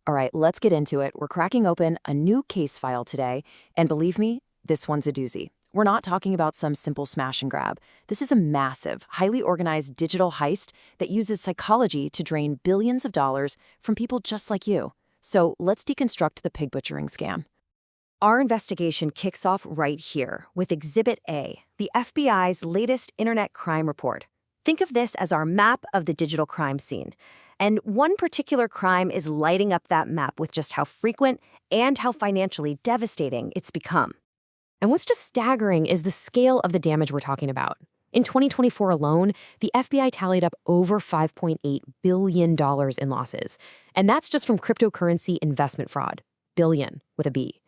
All right, let's get into it. We're cracking open a new case file today, and believe me, this one's a doozy. We're not talking about some simple smash and grab. This is a massive, highly organized digital heist that uses psychology to drain billions of dollars from people just like you. So let's deconstruct the pig butchering scam. Our investigation kicks off right here with Exhibit A, the FBI's latest internet crime report. Think of this as our map of the digital crime scene. And one particular crime is lighting up that map with just how frequent and how financially devastating it's become. And what's just staggering is the scale of the damage we're talking about. In 2024 alone, the FBI tallied up over $5.8 billion in losses. And that's just from cryptocurrency investment fraud. Billion with a B.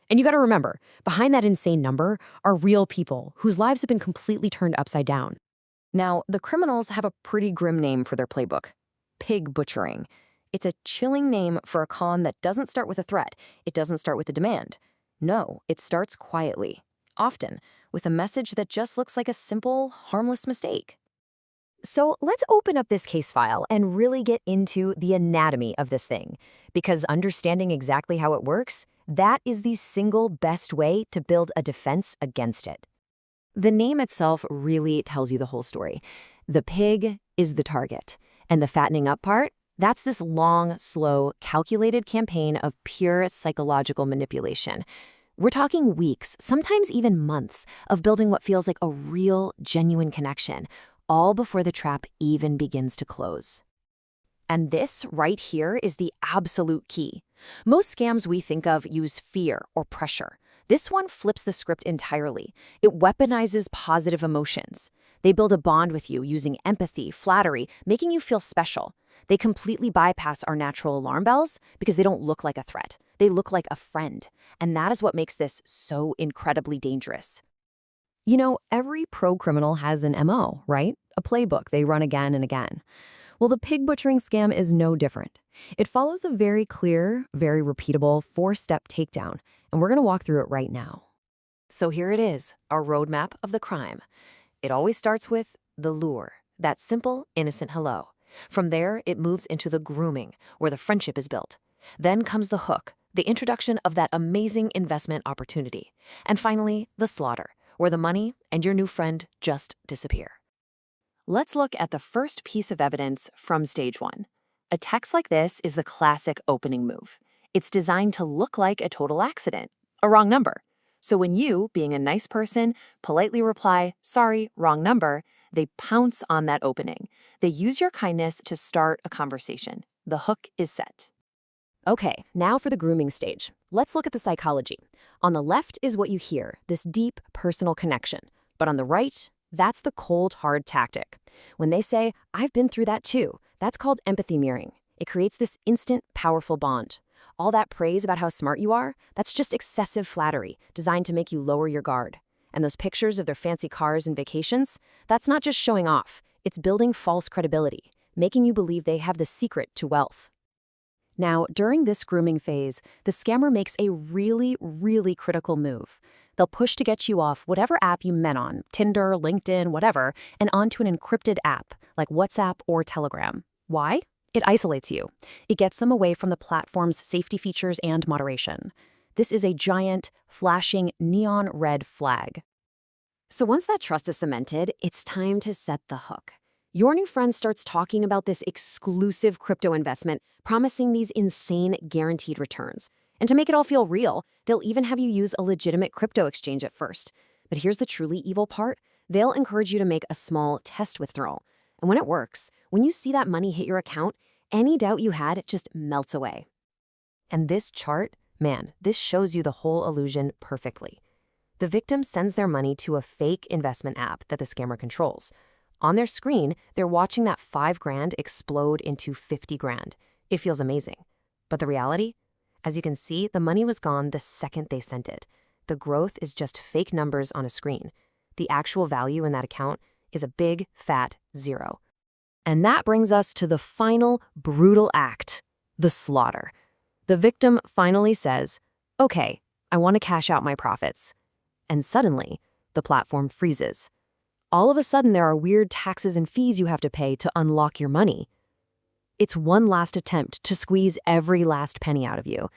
And you gotta remember, behind that insane number are real people whose lives have been completely turned upside down. Now, the criminals have a pretty grim name for their playbook: pig butchering. It's a chilling name for a con that doesn't start with a threat. It doesn't start with a demand. No, it starts quietly, often with a message that just looks like a simple, harmless mistake. So let's open up this case file and really get into the anatomy of this thing, because understanding exactly how it works, that is the single best way to build a defense against it. The name itself really tells you the whole story. The pig is the target, and the fattening up part, that's this long, slow, calculated campaign of pure psychological manipulation. We're talking weeks, sometimes even months, of building what feels like a real, genuine connection, all before the trap even begins to close. And this right here is the absolute key. Most scams we think of use fear or pressure. This one flips the script entirely. It weaponizes positive emotions. They build a bond with you using empathy, flattery, making you feel special. They completely bypass our natural alarm bells because they don't look like a threat. They look like a friend. And that is what makes this so incredibly dangerous. You know, every pro-criminal has an MO, right? A playbook they run again and again. Well, the pig butchering scam is no different. It follows a very clear, very repeatable four-step takedown, and we're going to walk through it right now. So here it is, our roadmap of the crime. It always starts with the lure, that simple, innocent hello. From there, it moves into the grooming, where the friendship is built. Then comes the hook, the introduction of that amazing investment opportunity. And finally, the slaughter, where the money and your new friend just disappear. Let's look at the first piece of evidence from stage one. A text like this is the classic opening move. It's designed to look like a total accident, a wrong number. So when you, being a nice person, politely reply, "Sorry, wrong number," they pounce on that opening. They use your kindness to start a conversation. The hook is set. Okay, now for the grooming stage. Let's look at the psychology. On the left is what you hear, this deep personal connection. But on the right, that's the cold, hard tactic. When they say, "I've been through that too," that's called empathy mirroring. It creates this instant, powerful bond. All that praise about how smart you are, that's just excessive flattery, designed to make you lower your guard. And those pictures of their fancy cars and vacations, that's not just showing off. It's building false credibility, making you believe they have the secret to wealth. Now, during this grooming phase, the scammer makes a really, really critical move. They'll push to get you off whatever app you met on, Tinder, LinkedIn, whatever, and onto an encrypted app like WhatsApp or Telegram. Why? It isolates you. It gets them away from the platform's safety features and moderation. This is a giant, flashing, neon red flag. So once that trust is cemented, it's time to set the hook. Your new friend starts talking about this exclusive crypto investment, promising these insane guaranteed returns. And to make it all feel real, they'll even have you use a legitimate crypto exchange at first. But here's the truly evil part. They'll encourage you to make a small test withdrawal. And when it works, when you see that money hit your account, any doubt you had just melts away. And this chart, man, this shows you the whole illusion perfectly. The victim sends their money to a fake investment app that the scammer controls. On their screen, they're watching that $5,000 explode into $50,000. It feels amazing. But the reality? As you can see, the money was gone the second they sent it. The growth is just fake numbers on a screen. The actual value in that account is a big, fat zero. And that brings us to the final brutal act, the slaughter. The victim finally says, "Okay, I want to cash out my profits." And suddenly, the platform freezes. All of a sudden, there are weird taxes and fees you have to pay to unlock your money. It's one last attempt to squeeze every last penny out of you.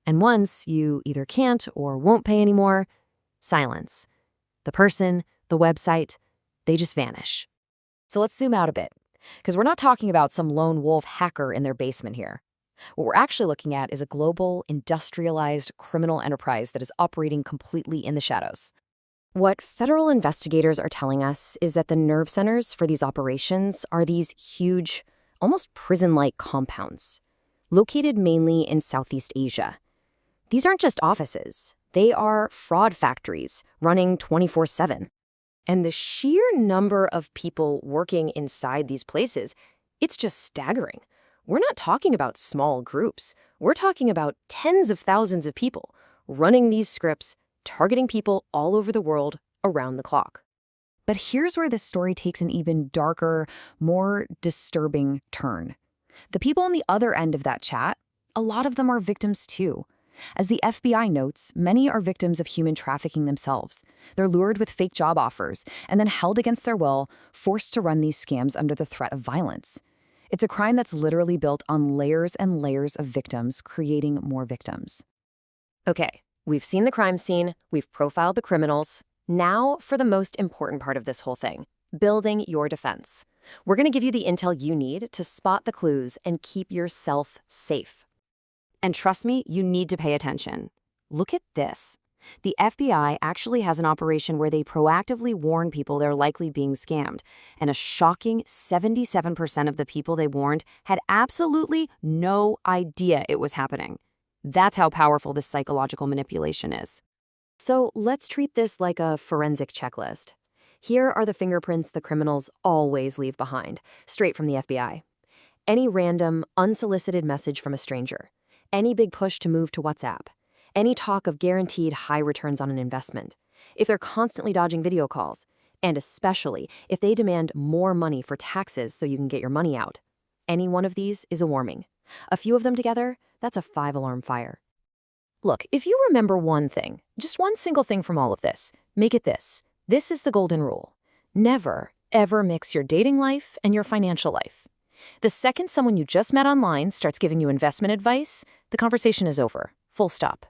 And once you either can't or won't pay anymore, silence. The person, the website, they just vanish. So let's zoom out a bit, because we're not talking about some lone wolf hacker in their basement here. What we're actually looking at is a global, industrialized criminal enterprise that is operating completely in the shadows. What federal investigators are telling us is that the nerve centers for these operations are these huge, almost prison-like compounds, located mainly in Southeast Asia. These aren't just offices. They are fraud factories running 24/7. And the sheer number of people working inside these places, it's just staggering. We're not talking about small groups. We're talking about tens of thousands of people running these scripts, targeting people all over the world around the clock. But here's where this story takes an even darker, more disturbing turn. The people on the other end of that chat, a lot of them are victims too. As the FBI notes, many are victims of human trafficking themselves. They're lured with fake job offers and then held against their will, forced to run these scams under the threat of violence. It's a crime that's literally built on layers and layers of victims, creating more victims. Okay, we've seen the crime scene, we've profiled the criminals. Now for the most important part of this whole thing, building your defense. We're going to give you the intel you need to spot the clues and keep yourself safe. And trust me, you need to pay attention. Look at this. The FBI actually has an operation where they proactively warn people they're likely being scammed, and a shocking 77% of the people they warned had absolutely no idea it was happening. That's how powerful this psychological manipulation is. So let's treat this like a forensic checklist. Here are the fingerprints the criminals always leave behind, straight from the FBI. Any random, unsolicited message from a stranger. Any big push to move to WhatsApp. Any talk of guaranteed high returns on an investment. If they're constantly dodging video calls. And especially if they demand more money for taxes so you can get your money out. Any one of these is a warning. A few of them together, that's a 5-alarm fire. Look, if you remember one thing, just one single thing from all of this, make it this. This is the golden rule. Never, ever mix your dating life and your financial life. The second someone you just met online starts giving you investment advice, the conversation is over. Full stop.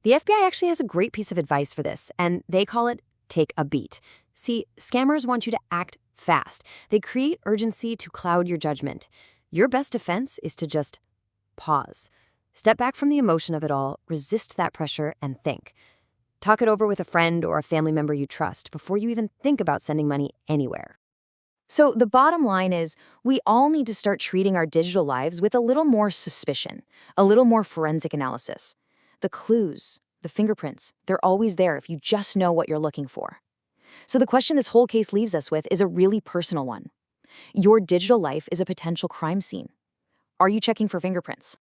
The FBI actually has a great piece of advice for this, and they call it take a beat. See, scammers want you to act fast. They create urgency to cloud your judgment. Your best defense is to just pause. Step back from the emotion of it all, resist that pressure, and think. Talk it over with a friend or a family member you trust before you even think about sending money anywhere. So the bottom line is, we all need to start treating our digital lives with a little more suspicion, a little more forensic analysis. The clues, the fingerprints, they're always there if you just know what you're looking for. So the question this whole case leaves us with is a really personal one. Your digital life is a potential crime scene. Are you checking for fingerprints?